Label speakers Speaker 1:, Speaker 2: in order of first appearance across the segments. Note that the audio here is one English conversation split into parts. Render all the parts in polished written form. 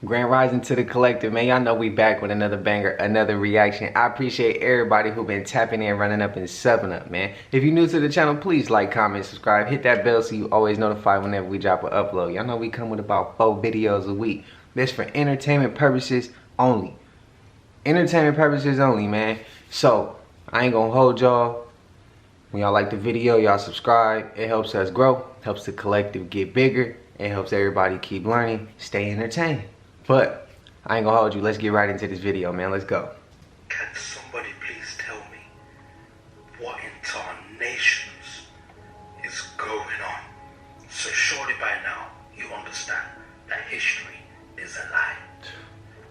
Speaker 1: Grand Rising to the collective, man. Y'all know we back with another banger, another reaction. I appreciate everybody who been tapping in, running up, and subbing up, man. If you're new to the channel, please like, comment, subscribe. Hit that bell so you always notified whenever we drop an upload. Y'all know we come with about 4 videos a week. This for entertainment purposes only. Entertainment purposes only, man. So, I ain't gonna hold y'all. When y'all like the video, y'all subscribe. It helps us grow, helps the collective get bigger. It helps everybody keep learning, stay entertained. But I ain't gonna hold you. Let's get right into this video, man. Let's go.
Speaker 2: Can somebody please tell me what in tarnations is going on? So surely by now you understand that history is a lie.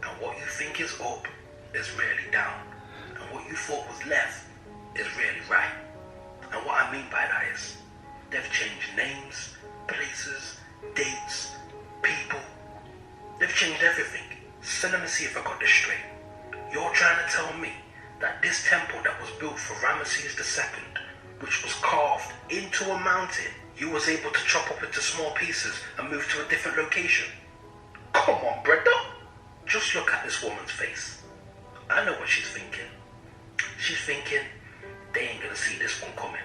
Speaker 2: And what you think is up is really down. And what you thought was left is really right. And what I mean by that is they've changed names, places, dates, people. They've changed everything. So let me see if I got this straight. You're trying to tell me that this temple that was built for Ramesses II, which was carved into a mountain, you was able to chop up into small pieces and move to a different location? Come on, brother. Just look at this woman's face. I know what she's thinking. She's thinking, they ain't gonna see this one coming.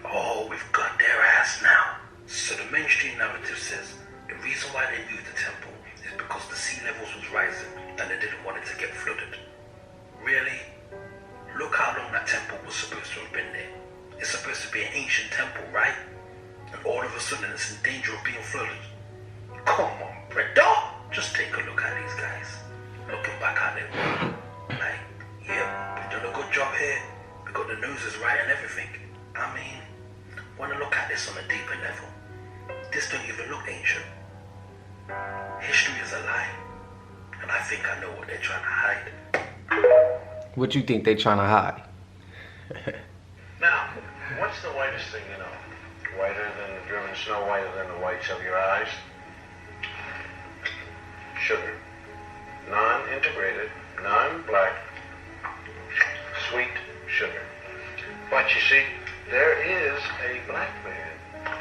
Speaker 2: Oh, we've got their ass now. So the mainstream narrative says the reason why they moved the temple is because the sea levels was rising and they didn't want it to get flooded. Really? Look how long that temple was supposed to have been there. It's supposed to be an ancient temple, right? And all of a sudden it's in danger of being flooded. Come on, brother. Just take a look at these guys. Looking back at them. Like, yeah, we've done a good job here. We got the noses right and everything. I mean, when I look at this on a deeper level, this don't even look ancient. History is a lie, and I think I know what they're trying to hide.
Speaker 1: What you think they trying to hide?
Speaker 3: Now, what's the whitest thing you know? Whiter than the driven snow, whiter than the whites of your eyes? Sugar. Non-integrated, non-black, sweet sugar. But you see, there is a black man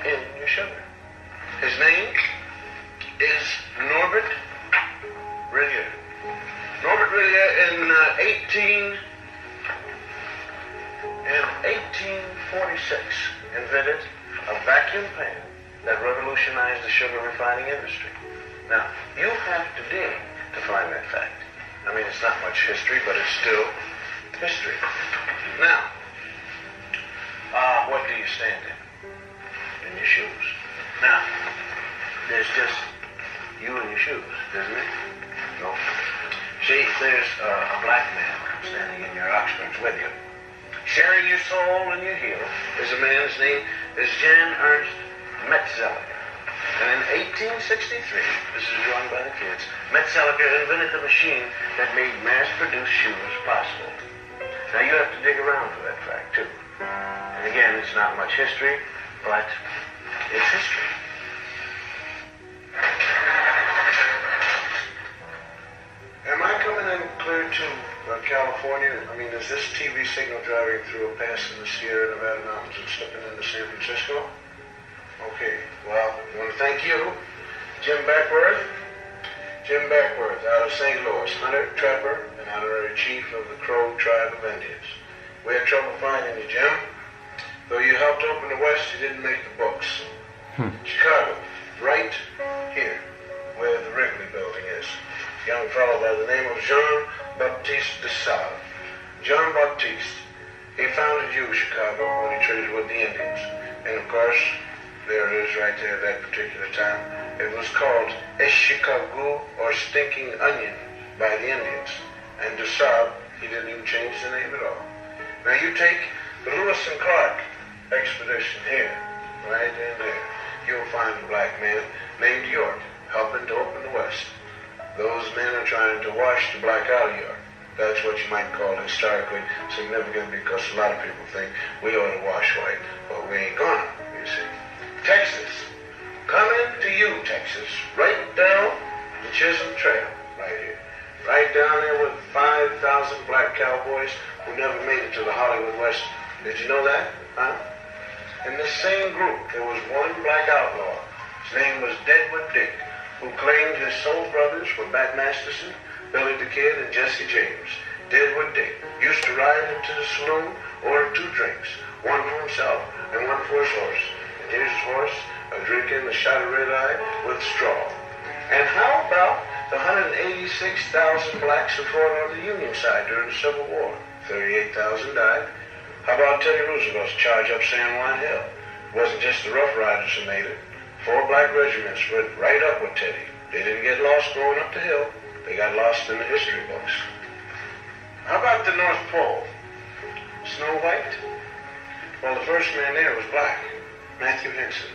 Speaker 3: in your sugar. His name is Norbert Rillier. Norbert Rillier in 1846 invented a vacuum pan that revolutionized the sugar refining industry. Now, you have to dig to find that fact. I mean, it's not much history, but it's still history. Now, what do you stand in? In your shoes. Now, there's just you and your shoes, isn't it? No. See, there's a black man standing in your Oxfords with you. Sharing your soul and your heel is a man's name is Jan Ernst Metzelger. And in 1863, this is drawn by the kids, Metzelger invented the machine that made mass-produced shoes possible. Now you have to dig around for that fact, too. And again, it's not much history, but it's history. Am I coming in clear to California? I mean, is this TV signal driving through a pass in the Sierra Nevada mountains and slipping into San Francisco? Okay, well, I want to thank you, Jim Beckworth. Jim Beckworth out of St. Louis, hunter, trapper, and honorary chief of the Crow tribe of Indians. We had trouble finding you, Jim. Though you helped open the West, you didn't make the books. Chicago, right here, where the Wrigley building is. Young fellow by the name of Jean-Baptiste de Sales. John Baptiste, he founded Chicago when he traded with the Indians. And of course, there it is right there at that particular time. It was called Chicago or Stinking Onion by the Indians. And de Sales, he didn't even change the name at all. Now you take the Lewis and Clark expedition here, right in there. You'll find a black man named York helping to open the West. Those men are trying to wash the black out of York. That's what you might call historically significant because a lot of people think we ought to wash white, but we ain't gonna, you see. Texas. Coming to you, Texas. Right down the Chisholm Trail, right here. Right down there with 5,000 black cowboys who never made it to the Hollywood West. Did you know that? Huh? In this same group, there was one black outlaw. His name was Deadwood Dick, who claimed his soul brothers were Bat Masterson, Billy the Kid, and Jesse James. Deadwood Dick used to ride into the saloon, order 2 drinks, one for himself and one for his horse. And here's his horse, drinking a shot of red eye with straw. And how about the 186,000 blacks who fought on the Union side during the Civil War? 38,000 died. How about Teddy Roosevelt's charge up San Juan Hill? It wasn't just the Rough Riders who made it. 4 black regiments went right up with Teddy. They didn't get lost going up the hill. They got lost in the history books. How about the North Pole? Snow White? Well, the first man there was black, Matthew Henson.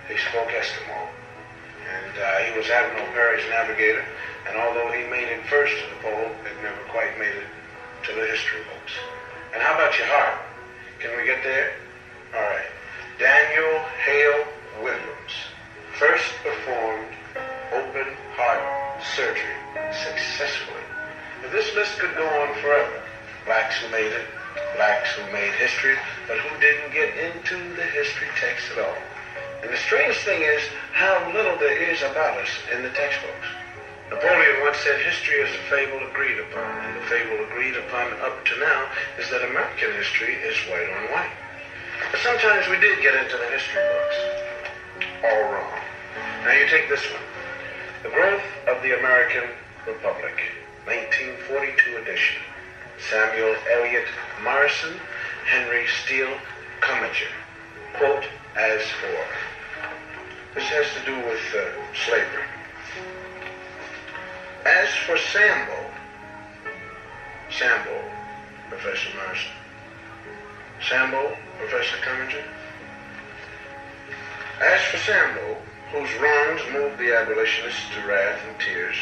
Speaker 3: He spoke Eskimo. And he was Admiral Perry's navigator. And although he made it first to the pole, it never quite made it to the history books. And how about your heart? Can we get there? All right. Daniel Hale Williams first performed open heart surgery successfully. Now, this list could go on forever. Blacks who made it, blacks who made history, but who didn't get into the history text at all. And the strangest thing is how little there is about us in the textbooks. Napoleon once said history is a fable agreed upon, and the fable agreed upon up to now is that American history is white on white. But sometimes we did get into the history books. All wrong. Now you take this one. The Growth of the American Republic, 1942 edition. Samuel Eliot Morrison, Henry Steele Commager. Quote, as for. This has to do with slavery. As for Sambo, Professor Morrison. Sambo, Professor Commager. As for Sambo, whose wrongs moved the abolitionists to wrath and tears,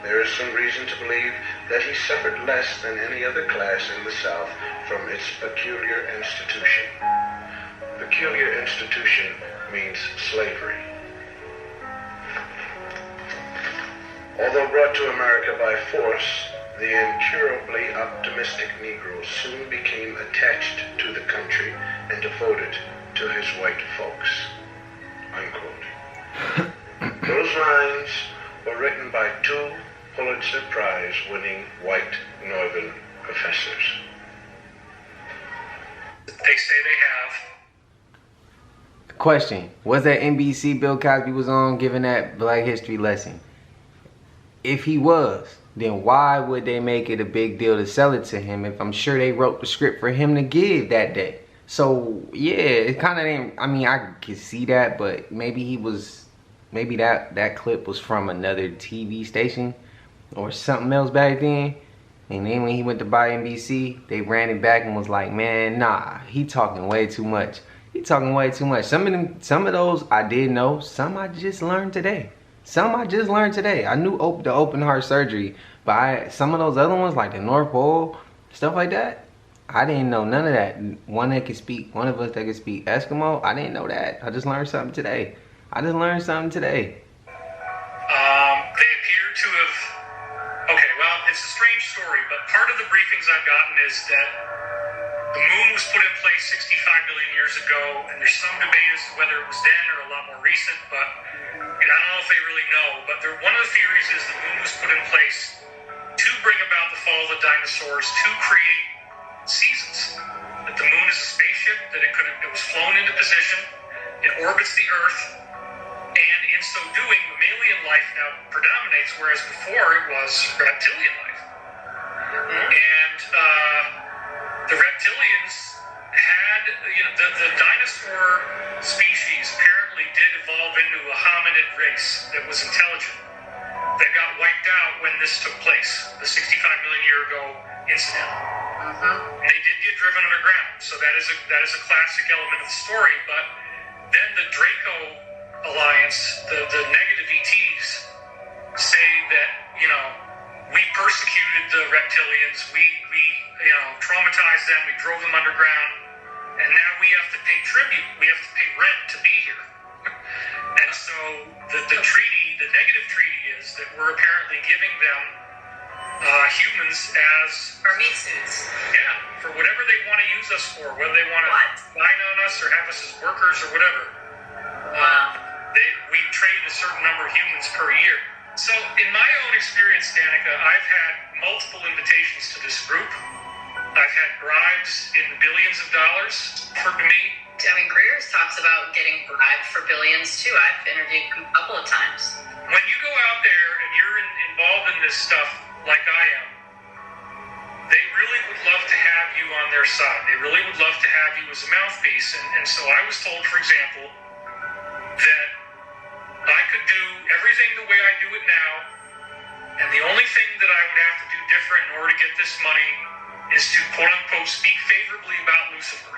Speaker 3: there is some reason to believe that he suffered less than any other class in the South from its peculiar institution. Peculiar institution means slavery. Although brought to America by force, the incurably optimistic Negro soon became attached to the country and devoted to his white folks. Unquote. Those lines were written by 2 Pulitzer Prize-winning white Northern professors.
Speaker 4: They say they have.
Speaker 1: Question: was that NBC Bill Cosby was on giving that Black History lesson? If he was, then why would they make it a big deal to sell it to him if I'm sure they wrote the script for him to give that day? So yeah, it kind of didn't, I mean, I could see that, but maybe that clip was from another TV station or something else back then. And then when he went to buy NBC, they ran it back and was like, man, nah, he talking way too much. He talking way too much. Some of those I did know. Some I just learned today. I knew the open heart surgery, but some of those other ones, like the North Pole, stuff like that, I didn't know none of that. One of us that could speak Eskimo, I didn't know that. I just learned something today.
Speaker 4: They appear to have, okay, well, it's a strange story, but part of the briefings I've gotten is that the moon was put in place 65 million years ago, and there's some debate as to whether it was then or a lot more recent, but I don't know if they really know. But one of the theories is the moon was put in place to bring about the fall of the dinosaurs, to create seasons. That the moon is a spaceship, that it was flown into position, it orbits the Earth, and in so doing, mammalian life now predominates, whereas before it was reptilian life. And the reptilians had, the dinosaur species apparently did evolve into a hominid race that was intelligent, that got wiped out when this took place, the 65 million year ago incident. And they did get driven underground, so that is a classic element of the story. But then the Draco Alliance, the negative ETs, say that, we persecuted the reptilians, we traumatized them, we drove them underground, and now we have to pay tribute, we have to pay rent to be here. And so the treaty, the negative treaty is that we're apparently giving them humans as
Speaker 5: our meat suits.
Speaker 4: Yeah, for whatever they want to use us for, whether they want to dine on us or have us as workers or whatever.
Speaker 5: Wow.
Speaker 4: We we trade a certain number of humans per year. So in my own experience, Danica, I've had multiple invitations to this group. I've had bribes in billions of dollars for me.
Speaker 5: I mean, Greer's talks about getting bribed for billions too. I've interviewed him a couple of times.
Speaker 4: When you go out there and you're involved in this stuff like I am, they really would love to have you on their side. They really would love to have you as a mouthpiece. And so I was told, for example, that I could do everything the way I do it now, and the only thing that I would have to do different in order to get this money is to, quote-unquote, speak favorably about Lucifer.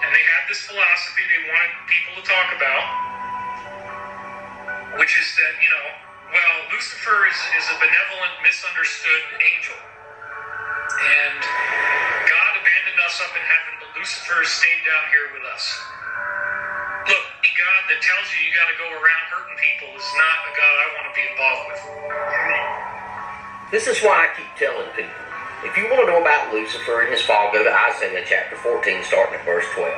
Speaker 4: And they had this philosophy they wanted people to talk about, which is that, you know, well, Lucifer is a benevolent, misunderstood angel. And God abandoned us up in heaven, but Lucifer stayed down here with us. Look, a God that tells you got to go around hurting people is not a God I want to be involved with.
Speaker 6: This is why I keep telling people, if you want to know about Lucifer and his fall, go to Isaiah chapter 14, starting at verse 12.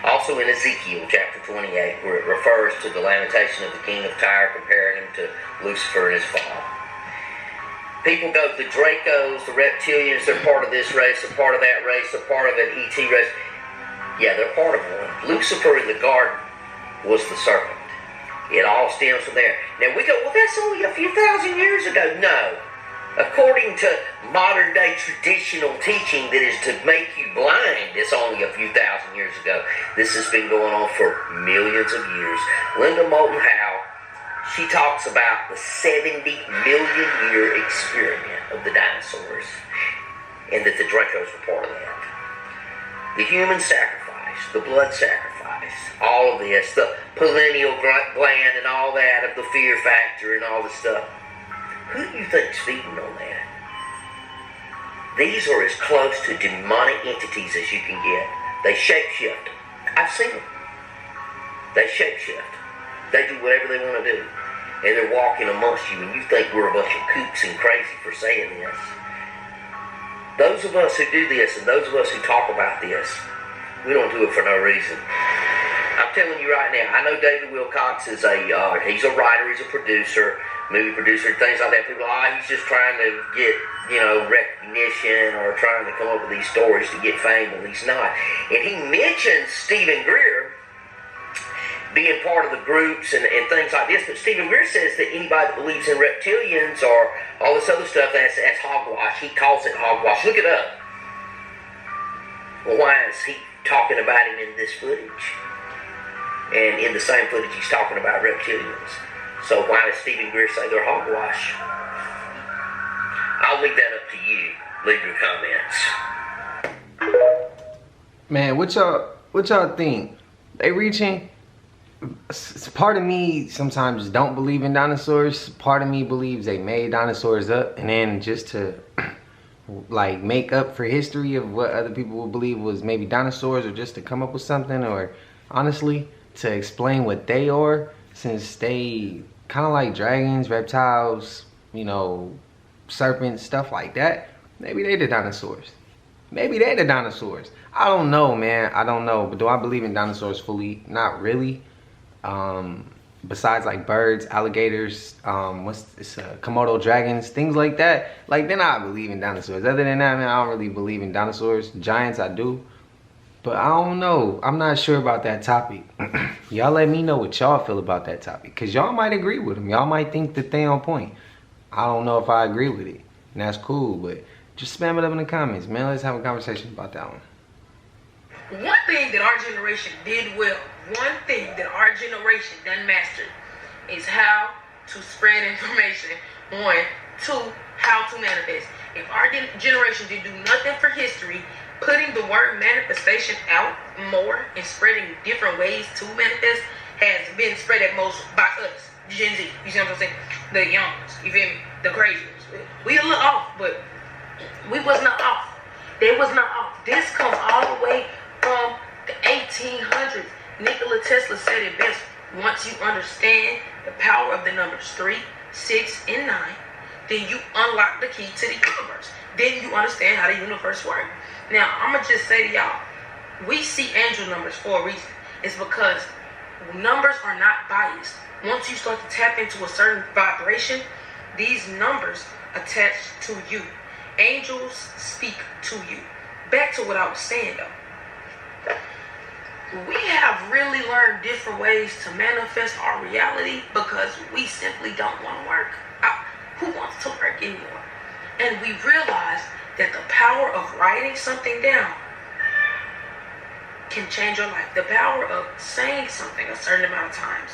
Speaker 6: Also in Ezekiel chapter 28, where it refers to the lamentation of the king of Tyre, comparing him to Lucifer and his fall. People go, the Dracos, the reptilians, they're part of this race, they're part of that race, they're part of an ET race. Yeah, they're part of one. Lucifer in the garden was the serpent. It all stems from there. Now we go, well, that's only a few thousand years ago. No. According to modern day traditional teaching that is to make you blind, it's only a few thousand years ago. This has been going on for millions of years. Linda Moulton Howe, she talks about the 70 million year experiment of the dinosaurs, and that the Dracos were part of that. The human sacrifice, the blood sacrifice, all of this, the pineal gland and all that of the fear factor and all this stuff. Who do you think's feeding on that? These are as close to demonic entities as you can get. They shapeshift. I've seen them. They shapeshift. They do whatever they want to do. And they're walking amongst you, and you think we're a bunch of kooks and crazy for saying this. Those of us who do this, and those of us who talk about this, we don't do it for no reason. I'm telling you right now, I know David Wilcox is he's a writer, he's a producer, movie producer, things like that. People are, he's just trying to get, you know, recognition or trying to come up with these stories to get fame, but he's not. And he mentions Stephen Greer being part of the groups and things like this, but Stephen Greer says that anybody that believes in reptilians or all this other stuff, that's hogwash. He calls it hogwash. Look it up. Well, why is he talking about him in this footage? And in the same footage he's talking about reptilians. So why does Stephen Greer say they're hogwash? I'll leave that up to you. Leave your comments.
Speaker 1: Man, what y'all think? They reaching? Part of me sometimes don't believe in dinosaurs. Part of me believes they made dinosaurs up, and then just to like make up for history of what other people would believe was maybe dinosaurs, or just to come up with something, or honestly to explain what they are, since they kind of like dragons, reptiles, you know, serpents, stuff like that. Maybe they the dinosaurs. Maybe they the dinosaurs. I don't know, man. I don't know. But do I believe in dinosaurs fully? Not really. Besides like birds, alligators, Komodo dragons, things like that. Like, then I believe in dinosaurs. Other than that, man, I don't really believe in dinosaurs. Giants, I do. But I don't know. I'm not sure about that topic. Y'all let me know what y'all feel about that topic. Because y'all might agree with them. Y'all might think that they on point. I don't know if I agree with it. And that's cool. But just spam it up in the comments, man. Let's have a conversation about that one.
Speaker 7: One thing that our generation did well, one thing that our generation done mastered, is how to spread information. One, two, how to manifest. If our generation did do nothing for history, putting the word manifestation out more and spreading different ways to manifest has been spread at most by us, Gen Z. You see what I'm saying? The young ones, you feel me? The crazy ones. We a little off, but we was not off. They was not off. This comes all the way from the 1800s. Nikola Tesla said it best. Once you understand the power of the numbers 3, 6, and 9, then you unlock the key to the universe. Then you understand how the universe works. Now, I'm going to just say to y'all, we see angel numbers for a reason. It's because numbers are not biased. Once you start to tap into a certain vibration, these numbers attach to you. Angels speak to you. Back to what I was saying though. We have really learned different ways to manifest our reality because we simply don't want to work. Who wants to work anymore? And we realize that the power of writing something down can change your life. The power of saying something a certain amount of times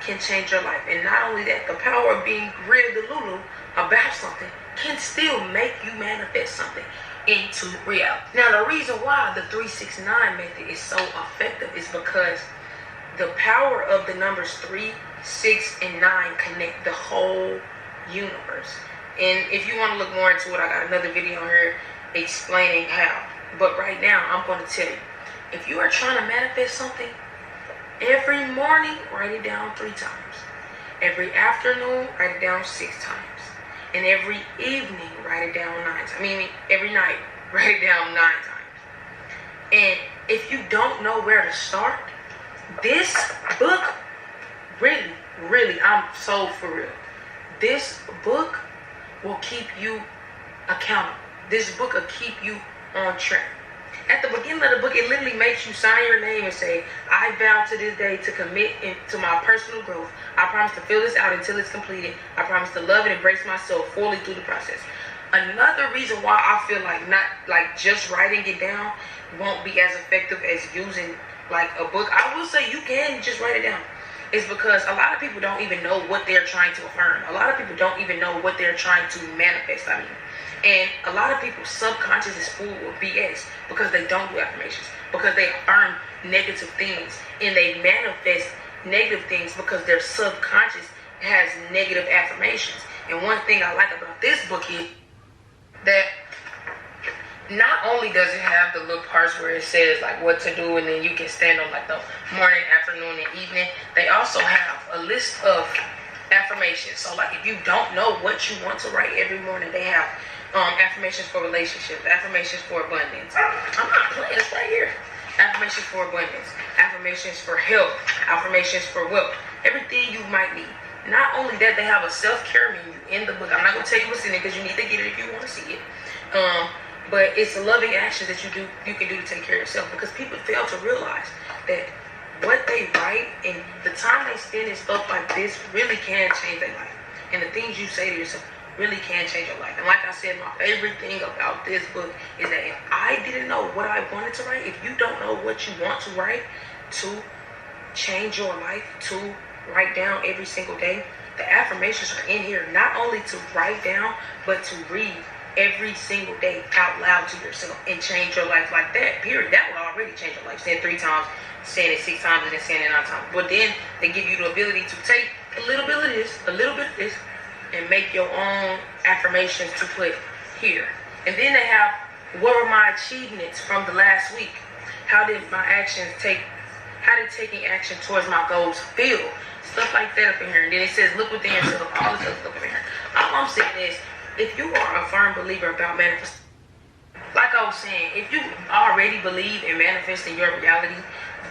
Speaker 7: can change your life. And not only that, the power of being real delulu about something can still make you manifest something into reality. Now, the reason why the 369 method is so effective is because the power of the numbers 3, 6, and 9 connect the whole universe. And if you want to look more into it, I got another video here explaining how. But right now, I'm going to tell you, if you are trying to manifest something, every morning, write it down 3 times. Every afternoon, write it down 6 times. And every evening, write it down 9 times. Every night, write it down 9 times. And if you don't know where to start, this book, really, I'm so for real. This book will keep you accountable. This book will keep you on track. At the beginning of the book, it literally makes you sign your name and say, I vow to this day to commit to my personal growth. I promise to fill this out until it's completed. I promise to love and embrace myself fully through the process. Another reason why I feel like just writing it down won't be as effective as using like a book. I will say you can just write it down. It's because a lot of people don't even know what they're trying to affirm. A lot of people don't even know what they're trying to manifest. And a lot of people's subconscious is full of BS because they don't do affirmations, because they affirm negative things and they manifest negative things because their subconscious has negative affirmations. And one thing I like about this book is that not only does it have the little parts where it says like what to do and then you can stand on like the morning, afternoon, and evening, they also have a list of affirmations. So like if you don't know what you want to write every morning, they have affirmations for relationships, affirmations for abundance. I'm not playing, it's right here. Affirmations for abundance, affirmations for health, affirmations for wealth, everything you might need. Not only that, they have a self-care menu in the book. I'm not going to tell you what's in it because you need to get it if you want to see it. But it's a loving action that you can do to take care of yourself, because people fail to realize that what they write and the time they spend in stuff like this really can change their life. And the things you say to yourself really can change your life. And like I said, my favorite thing about this book is that if I didn't know what I wanted to write, if you don't know what you want to write to change your life, to write down every single day, the affirmations are in here not only to write down, but to read every single day out loud to yourself and change your life like that, period. That will already change your life. Saying 3 times, saying it 6 times, and then saying it 9 times. But then they give you the ability to take a little bit of this, a little bit of this, and make your own affirmations to put here. And then they have, what were my achievements from the last week? How did taking action towards my goals feel? Stuff like that up in here. And then it says, look within yourself, all this other stuff up in here. All I'm saying is, if you are a firm believer about manifesting, like I was saying, if you already believe in manifesting your reality,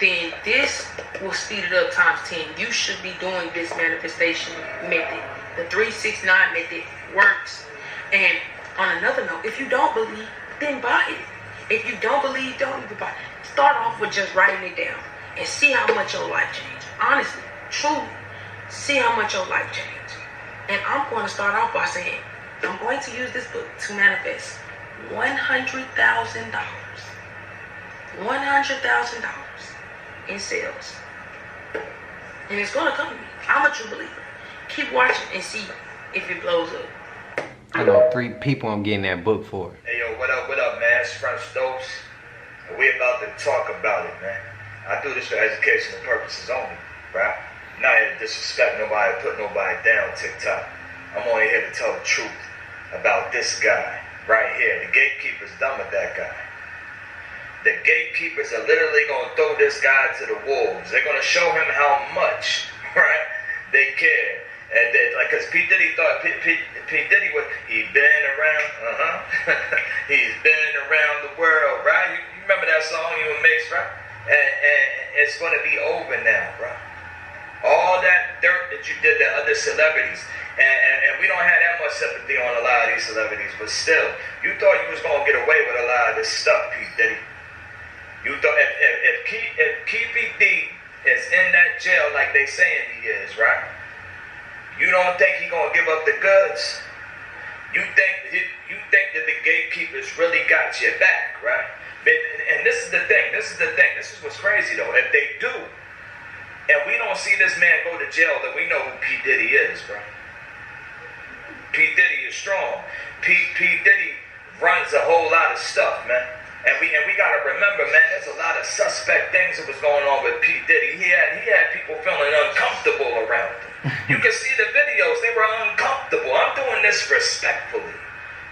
Speaker 7: then this will speed it up times 10. You should be doing this manifestation method. The 369 method works. And on another note, if you don't believe, then buy it. If you don't believe, don't even buy it. Start off with just writing it down and see how much your life changed. Honestly, truly, see how much your life changed. And I'm going to start off by saying, I'm going to use this book to manifest $100,000. $100,000 in sales. And it's going to come to me. I'm a true believer. Keep watching and see if it blows up.
Speaker 1: I know 3 people I'm getting that book for.
Speaker 8: Hey yo, what up, man? It's French Dose. We about to talk about it, man. I do this for educational purposes only, right? Not here to disrespect nobody, put nobody down TikTok. I'm only here to tell the truth about this guy right here. The gatekeepers done with that guy. The gatekeepers are literally going to throw this guy to the wolves. They're going to show him how much, right, they care. And like, because P.diddy thought P.diddy was, he's been around, he's been around the world, right? You remember that song, you and Mace, right? And it's going to be over now, bro. you did to other celebrities. And we don't have that much sympathy on a lot of these celebrities, but still, you thought you was gonna get away with a lot of this stuff, P.diddy. You thought if P.diddy is in that jail like they saying he is, right? You don't think he gonna give up the goods? You think that the gatekeepers really got your back, right? And this is the thing. This is what's crazy though. If they do, and we don't see this man go to jail, then we know who P.diddy is, bro. P.diddy is strong. P.diddy runs a whole lot of stuff, man. And we gotta remember, man, there's a lot of suspect things that was going on with P.diddy. He had people feeling uncomfortable around him. You can see the videos, they were uncomfortable. I'm doing this respectfully,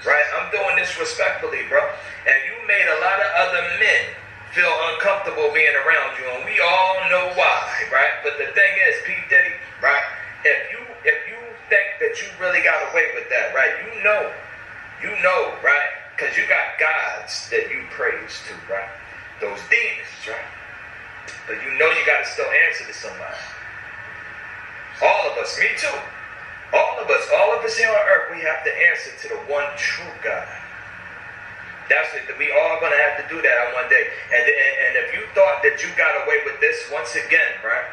Speaker 8: right? I'm doing this respectfully, bro. And you made a lot of other men feel uncomfortable being around you, and we all know why, right? But the thing is, P.diddy, right? If you think that you really got away with that, right? You know, right? Because you got gods that you praise to, right? Those demons, right? But you know you got to still answer to somebody. All of us, me too. All of us here on earth, we have to answer to the one true God. That's it. We all gonna have to do that on one day. And if you thought that you got away with this once again, right?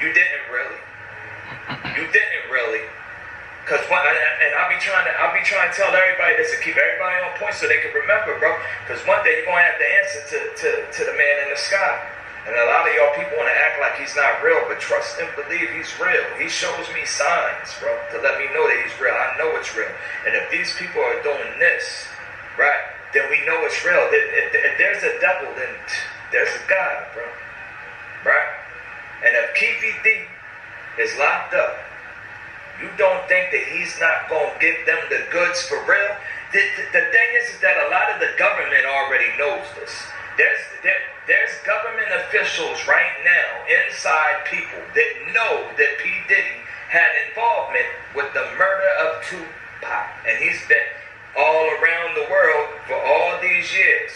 Speaker 8: You didn't really. Cause I'll be trying to tell everybody this to keep everybody on point so they can remember, bro. Cause one day you're gonna have to answer to the man in the sky. And a lot of y'all people want to act like he's not real, but trust and believe he's real. He shows me signs, bro, to let me know that he's real. I know it's real. And if these people are doing this, right, then we know it's real. If there's a devil, then there's a God, bro. Right? And if P.diddy is locked up, you don't think that he's not going to give them the goods for real? The thing is that a lot of the government already knows this. There's government officials right now inside people that know that P.diddy had involvement with the murder of Tupac. And he's been all around the world for all these years.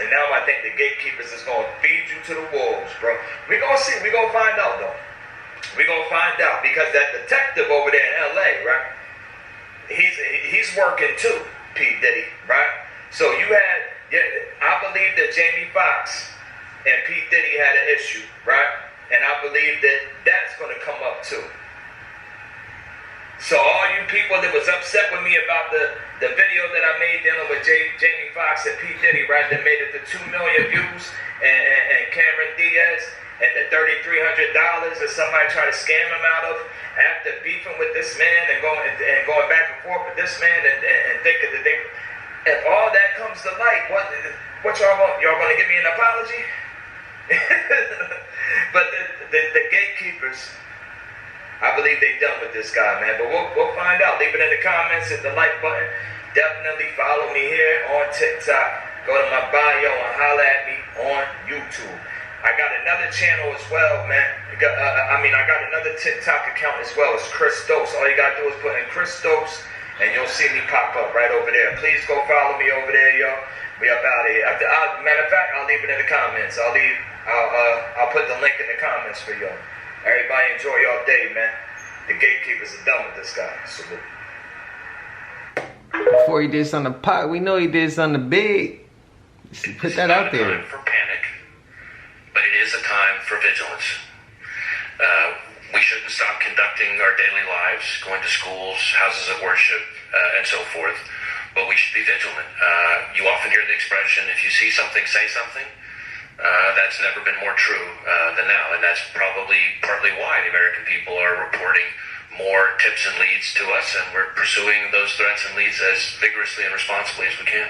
Speaker 8: And now I think the gatekeepers is going to feed you to the wolves, bro. We're going to see. We're going to find out, though. We're going to find out because that detective over there in L.A., right, he's working too, P.diddy, right? So you had, I believe that Jamie Foxx and P.diddy had an issue, right? And I believe that that's going to come up too. So all you people that was upset with me about the video that I made dealing with Jamie Foxx and P.diddy, right, that made it to 2 million views, and Cameron Diaz, and the $3,300 that somebody tried to scam him out of after beefing with this man and going back and forth with this man and thinking that they, if all that comes to light, what y'all gonna give me an apology? But the gatekeepers, I believe they done with this guy, man. But we'll find out. Leave it in the comments, hit the like button. Definitely follow me here on TikTok. Go to my bio and holla at me on YouTube. I got another channel as well, man. I got another TikTok account as well. It's Chris Stokes. All you gotta do is put in Chris Stokes, and you'll see me pop up right over there. Please go follow me over there, y'all. We up out of here. Matter of fact, I'll leave it in the comments. I'll put the link in the comments for y'all. Everybody enjoy your day, man. The gatekeepers are done with this guy. Salute.
Speaker 1: Before he did something pot, we know he did something big. Put that out there.
Speaker 9: For panic, but it is a time for vigilance. We shouldn't stop conducting our daily lives, going to schools, houses of worship, and so forth, but we should be vigilant. You often hear the expression, if you see something, say something. That's never been more true than now, and that's probably partly why the American people are reporting more tips and leads to us, and we're pursuing those threats and leads as vigorously and responsibly as we can.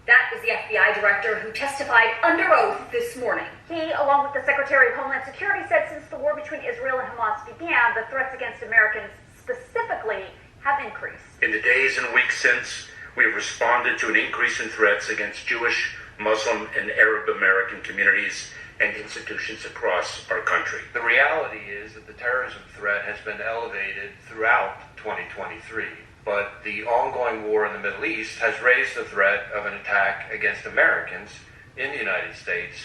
Speaker 10: That was the FBI director who testified under oath this morning. He, along with the Secretary of Homeland Security, said since the war between Israel and Hamas began, the threats against Americans specifically have increased.
Speaker 11: In the days and weeks since, we have responded to an increase in threats against Jewish, Muslim, and Arab American communities and institutions across our country.
Speaker 12: The reality is that the terrorism threat has been elevated throughout 2023. But the ongoing war in the Middle East has raised the threat of an attack against Americans in the United States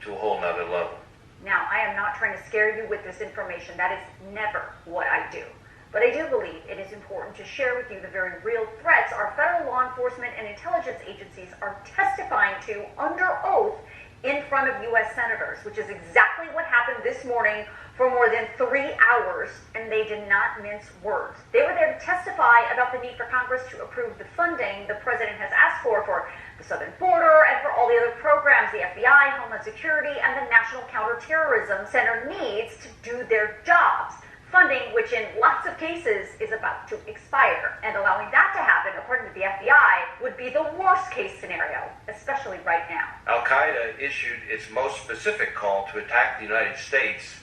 Speaker 12: to a whole nother level.
Speaker 10: Now, I am not trying to scare you with this information. That is never what I do. But I do believe it is important to share with you the very real threats our federal law enforcement and intelligence agencies are testifying to under oath in front of U.S. senators, which is exactly what happened this morning for more than 3 hours, and they did not mince words. They were there to testify about the need for Congress to approve the funding the president has asked for the southern border and for all the other programs the FBI, Homeland Security, and the National Counterterrorism Center needs to do their jobs. Funding, which in lots of cases is about to expire. And allowing that to happen, according to the FBI, would be the worst case scenario, especially right now.
Speaker 12: Al-Qaeda issued its most specific call to attack the United States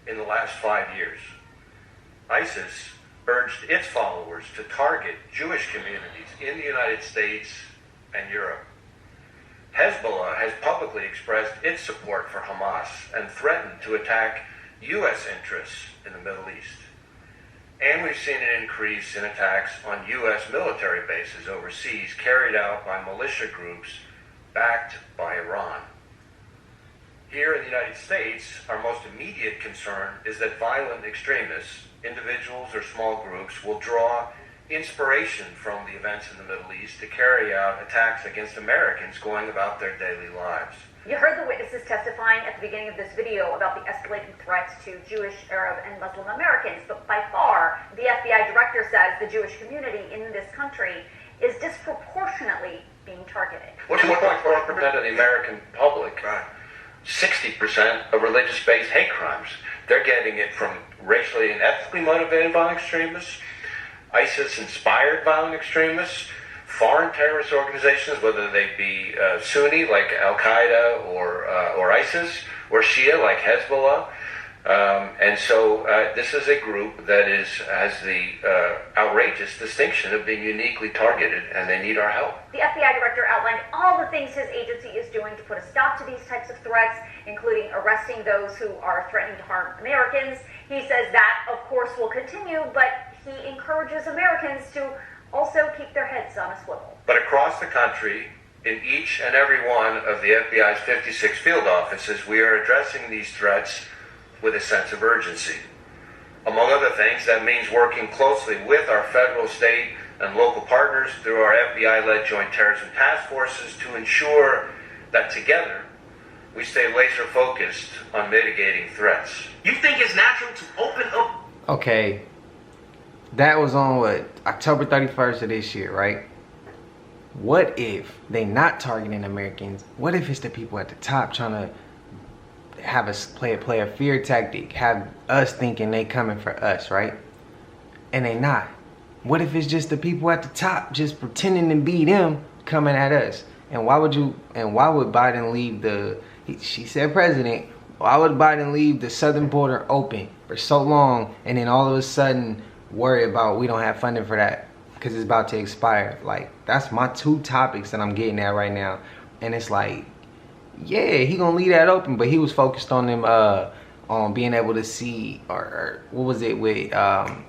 Speaker 12: in the last 5 years. ISIS urged its followers to target Jewish communities in the United States and Europe. Hezbollah has publicly expressed its support for Hamas and threatened to attack U.S. interests in the Middle East. And we've seen an increase in attacks on U.S. military bases overseas carried out by militia groups backed by Iran. Here in the United States, our most immediate concern is that violent extremists, individuals or small groups, will draw inspiration from the events in the Middle East to carry out attacks against Americans going about their daily lives.
Speaker 10: You heard the witnesses testifying at the beginning of this video about the escalating threats to Jewish, Arab, and Muslim Americans, but by far, the FBI director says the Jewish community in this country is disproportionately being targeted.
Speaker 12: What's 1.4% of the American public? 60% of religious-based hate crimes. They're getting it from racially and ethnically motivated violent extremists, ISIS-inspired violent extremists, foreign terrorist organizations, whether they be Sunni like Al-Qaeda or ISIS, or Shia like Hezbollah. And so this is a group that has the outrageous distinction of being uniquely targeted, and they need our help.
Speaker 10: The FBI director outlined all the things his agency is doing to put a stop to these types of threats, including arresting those who are threatening to harm Americans. He says that, of course, will continue, but he encourages Americans to also keep their heads on a swivel.
Speaker 12: But across the country, in each and every one of the FBI's 56 field offices, we are addressing these threats with a sense of urgency. Among other things, that means working closely with our federal, state, and local partners through our FBI-led Joint Terrorism Task Forces to ensure that together we stay laser-focused on mitigating threats.
Speaker 13: You think it's natural to open up?
Speaker 1: Okay, that was on what, October 31st of this year, right? What if they not targeting Americans? What if it's the people at the top trying to have us play a fear tactic, have us thinking they coming for us, right? And they not. What if it's just the people at the top just pretending to be them coming at us? And why would Biden leave she said president, why would Biden leave the southern border open for so long and then all of a sudden worry about we don't have funding for that because it's about to expire? Like, that's my two topics that I'm getting at right now. And it's like, yeah, he gonna leave that open, but he was focused on them on being able to see, or what was it with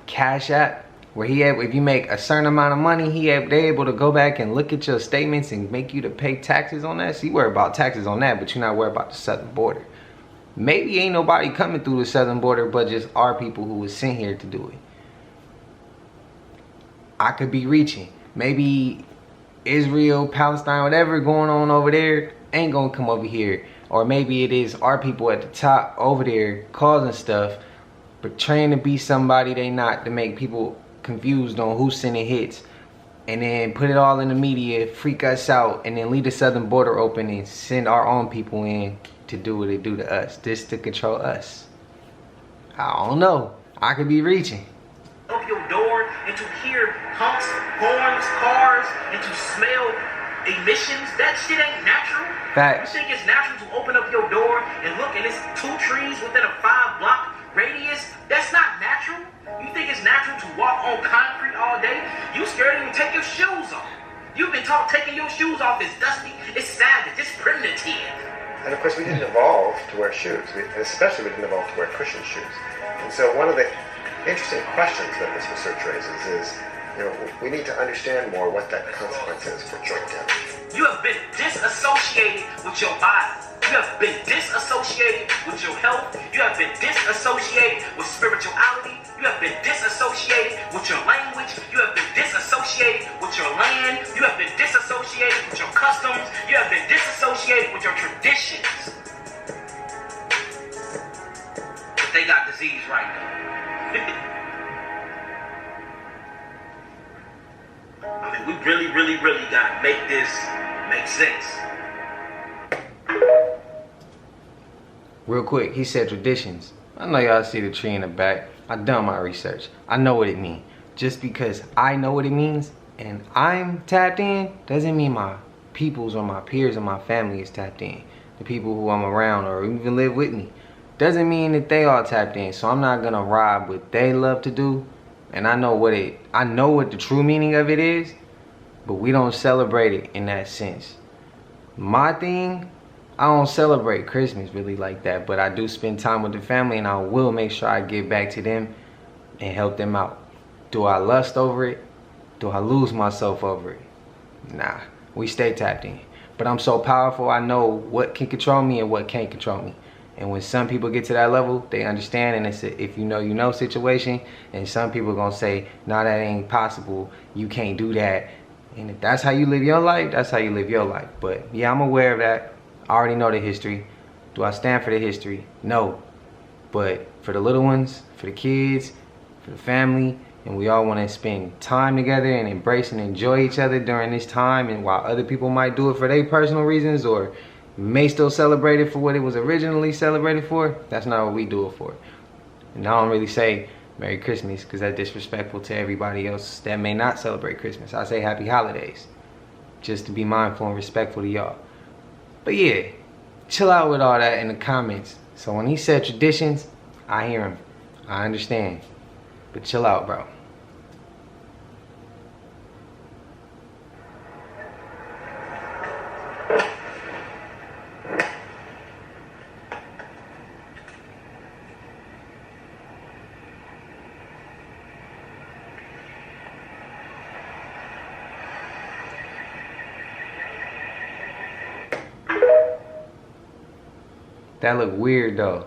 Speaker 1: Cash App, where if you make a certain amount of money, they able to go back and look at your statements and make you to pay taxes on that. So you worry about taxes on that, but you're not worried about the southern border. Maybe ain't nobody coming through the southern border but just our people who was sent here to do it. I could be reaching. Maybe Israel, Palestine, whatever going on over there ain't gonna come over here. Or maybe it is our people at the top over there causing stuff, portraying to be somebody they not, to make people confused on who's sending hits, and then put it all in the media, freak us out, and then leave the southern border open and send our own people in to do what they do to us, just to control us. I don't know. I could be reaching.
Speaker 13: Up your door and to hear honks, horns, cars, and to smell emissions. That shit ain't natural.
Speaker 1: Facts.
Speaker 13: You think it's natural to open up your door and look and it's 2 trees within a 5-block radius? That's not natural. You think it's natural to walk on concrete all day? You scared to even take your shoes off. You've been taught taking your shoes off is dusty, it's savage, it's primitive.
Speaker 14: And of course we didn't evolve to wear shoes. Especially we didn't evolve to wear cushioned shoes. And so one of the interesting questions that this research raises is, we need to understand more what that consequence is for joint damage.
Speaker 13: You have been disassociated with your body. You have been disassociated with your health. You have been disassociated with spirituality. You have been disassociated with your language. You have been disassociated with your land. You have been disassociated with your customs. You have been disassociated with your traditions. But they got disease right now. I mean, we really gotta make this make sense.
Speaker 1: Real quick, he said traditions. I know y'all see the tree in the back. I done my research. I know what it means. Just because I know what it means and I'm tapped in doesn't mean my peoples or my peers or my family is tapped in. The people who I'm around or even live with me doesn't mean that they all tapped in. So I'm not gonna rob what they love to do. And I know what the true meaning of it is, but we don't celebrate it in that sense. My thing, I don't celebrate Christmas really like that, but I do spend time with the family, and I will make sure I give back to them and help them out. Do I lust over it? Do I lose myself over it? Nah, we stay tapped in. But I'm so powerful, I know what can control me and what can't control me. And when some people get to that level, they understand, and it's a if you know, you know situation. And some people gonna say, nah, that ain't possible. You can't do that. And if that's how you live your life, that's how you live your life. But yeah, I'm aware of that. I already know the history. Do I stand for the history? No. But for the little ones, for the kids, for the family, and we all want to spend time together and embrace and enjoy each other during this time. And while other people might do it for their personal reasons or may still celebrate it for what it was originally celebrated for, that's not what we do it for. And I don't really say Merry Christmas because that's disrespectful to everybody else that may not celebrate Christmas. I say Happy Holidays, just to be mindful and respectful to y'all. But yeah, chill out with all that in the comments. So when he said traditions, I hear him. I understand. But chill out, bro. That look weird though.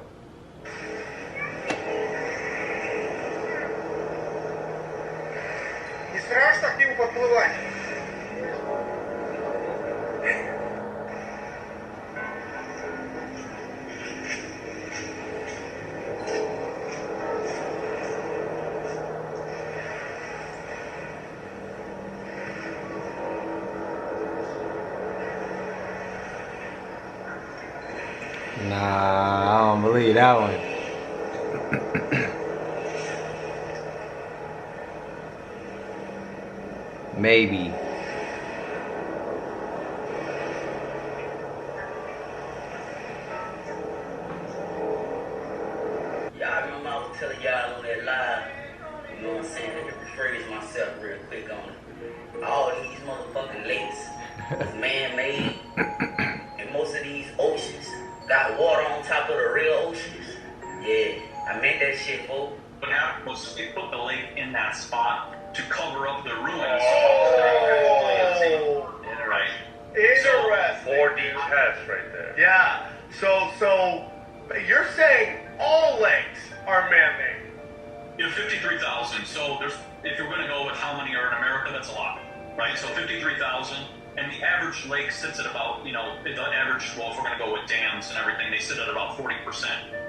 Speaker 15: Не страшно к нему подплывать?
Speaker 1: Nah, I don't believe that one. Maybe.
Speaker 13: Y'all remember I was telling y'all on that live, you know what I'm saying? Let me rephrase myself real quick on it. All these motherfucking lakes is man-made, and most of these oceans got water on top of the real oceans. Yeah, I meant that shit, folks.
Speaker 4: What happened was they put the lake in that spot to cover up the ruins.
Speaker 15: Right. Interesting.
Speaker 8: 4D test right there.
Speaker 15: Yeah. So you're saying all lakes are man-made?
Speaker 4: You know, 53,000. So if you're going to go with how many are in America, that's a lot, right? So 53,000, and the average lake sits at about, the average. Well, if we're going to go with dams and everything, they sit at about 40%.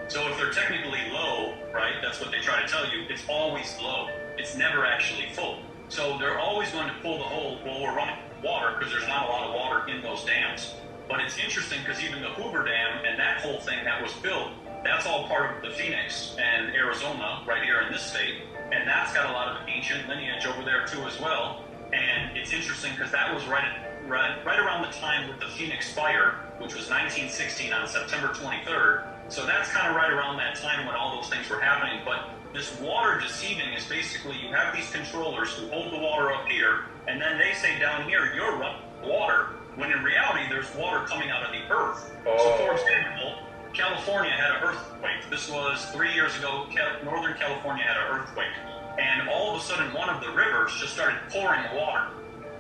Speaker 4: So if they're technically low, right, that's what they try to tell you. It's always low. It's never actually full. So they're always going to pull the hole while we're running water because there's not a lot of water in those dams. But it's interesting because even the Hoover Dam and that whole thing that was built, that's all part of the Phoenix and Arizona right here in this state. And that's got a lot of ancient lineage over there too as well. And it's interesting because that was right around the time with the Phoenix fire, which was 1916 on September 23rd. So that's kind of right around that time when all those things were happening. But this water deceiving is basically you have these controllers who hold the water up here, and then they say down here, you're running water, when in reality, there's water coming out of the earth. So for example, California had an earthquake. This was 3 years ago. Northern California had an earthquake. And all of a sudden, one of the rivers just started pouring water.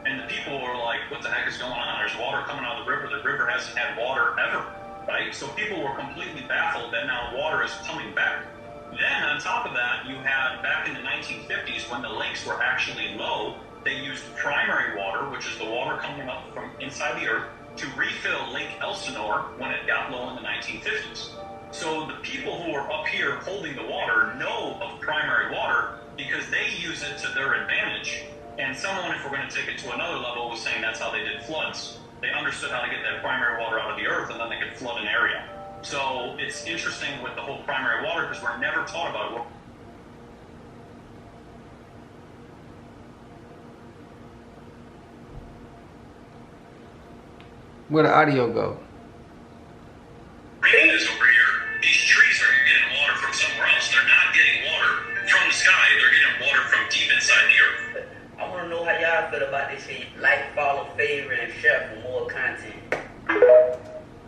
Speaker 4: And the people were like, what the heck is going on? There's water coming out of the river. The river hasn't had water ever. right? So people were completely baffled that now water is coming back. Then on top of that, you had back in the 1950s when the lakes were actually low, they used primary water, which is the water coming up from inside the earth, to refill Lake Elsinore when it got low in the 1950s. So the people who are up here holding the water know of primary water because they use it to their advantage. And someone, if we're going to take it to another level, was saying that's how they did floods. They understood how to get that primary water out of the earth, and then they could flood an area. So it's interesting with the whole primary water because we're never taught about it.
Speaker 1: Where'd the audio go?
Speaker 4: Reading this over here, these trees are getting water from somewhere else. They're not getting water from the sky. They're getting water from deep inside the earth.
Speaker 16: I want to know how y'all feel about this shit. Like, follow, favorite, and share for more content.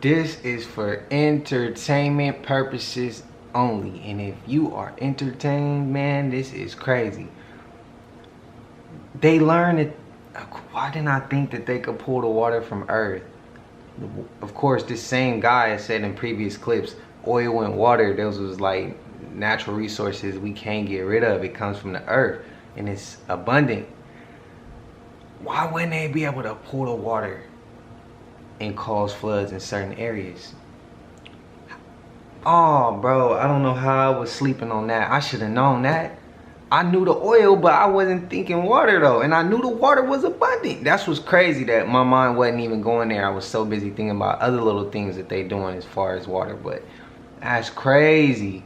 Speaker 1: This is for entertainment purposes only. And if you are entertained, man, this is crazy. They learned it. Why didn't I think that they could pull the water from Earth? Of course, this same guy has said in previous clips, oil and water, those was like natural resources we can't get rid of. It comes from the earth and it's abundant. Why wouldn't they be able to pull the water and cause floods in certain areas? Oh, bro, I don't know how I was sleeping on that. I should have known that. I knew the oil, but I wasn't thinking water though. And I knew the water was abundant. That's what's crazy, that my mind wasn't even going there. I was so busy thinking about other little things that they doing as far as water. But that's crazy.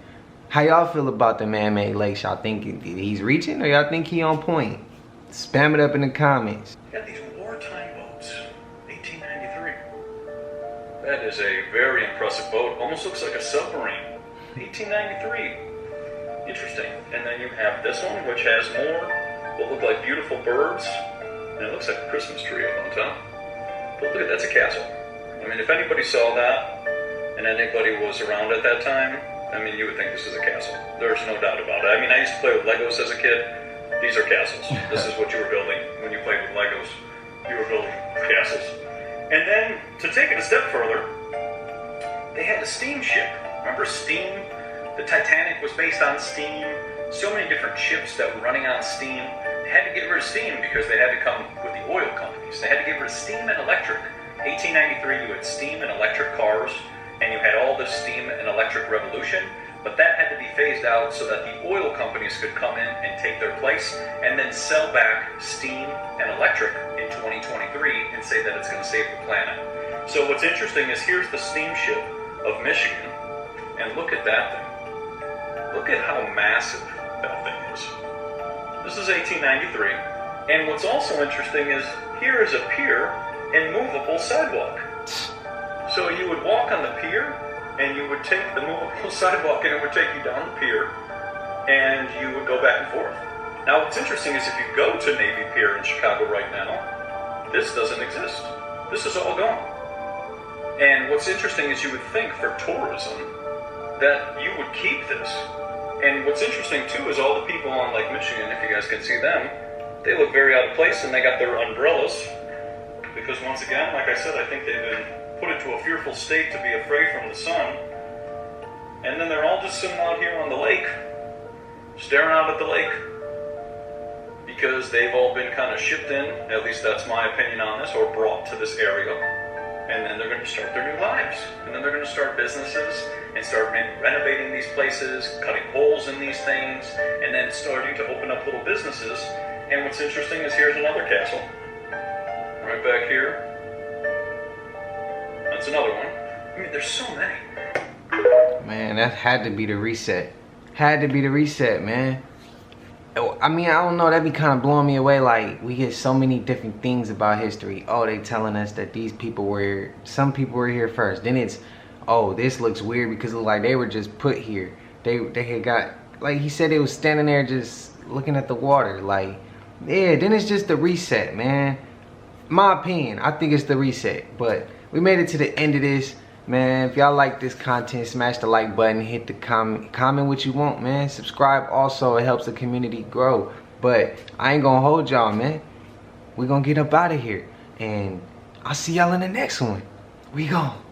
Speaker 1: How y'all feel about the man-made lakes? Y'all think he's reaching, or y'all think he on point? Spam it up in the comments.
Speaker 4: Got these wartime boats, 1893.
Speaker 17: That is a very impressive boat. Almost looks like a submarine. 1893. Interesting. And then you have this one, which has more what look like beautiful birds. And it looks like a Christmas tree up on top. But look at that's a castle. I mean, if anybody saw that, and anybody was around at that time, I mean, you would think this is a castle. There's no doubt about it. I mean, I used to play with Legos as a kid. These are castles. This is what you were building when you played with Legos. You were building castles. And then, to take it a step further, they had a steamship. Remember steam? The Titanic was based on steam. So many different ships that were running on steam. They had to get rid of steam because they had to come with the oil companies. They had to get rid of steam and electric. 1893, you had steam and electric cars, and you had all this steam and electric revolution, but that had to be phased out so that the oil companies could come in and take their place and then sell back steam and electric in 2023 and say that it's going to save the planet. So what's interesting is here's the steamship of Michigan, and look at that thing. Look at how massive that thing is. This is 1893, and what's also interesting is here is a pier and movable sidewalk. So you would walk on the pier, and you would take the movable sidewalk, and it would take you down the pier, and you would go back and forth. Now what's interesting is if you go to Navy Pier in Chicago right now, this doesn't exist. This is all gone. And what's interesting is you would think for tourism that you would keep this. And what's interesting too is all the people on Lake Michigan, if you guys can see them, they look very out of place, and they got their umbrellas. Because once again, like I said, I think they've been put into a fearful state to be afraid from the sun. And then they're all just sitting out here on the lake, staring out at the lake. Because they've all been kind of shipped in, at least that's my opinion on this, or brought to this area. And then they're going to start their new lives. And then they're going to start businesses and start renovating these places, cutting holes in these things, and then starting to open up little businesses. And what's interesting is here's another castle. Right back here. That's another one. I mean, there's so many.
Speaker 1: Man, that had to be the reset. Had to be the reset, man. I mean, I don't know, that be kind of blowing me away. Like, we get so many different things about history. Oh, they telling us that these people were, some people were here first. Then it's, oh, this looks weird because it looked like they were just put here. They had got, like he said, they was standing there just looking at the water. Like, yeah, then it's just the reset, man. My opinion, I think it's the reset. But we made it to the end of this. Man, if y'all like this content, smash the like button, hit the comment what you want, man. Subscribe also, it helps the community grow. But I ain't gonna hold y'all, man. We gonna get up out of here. And I'll see y'all in the next one. We gone.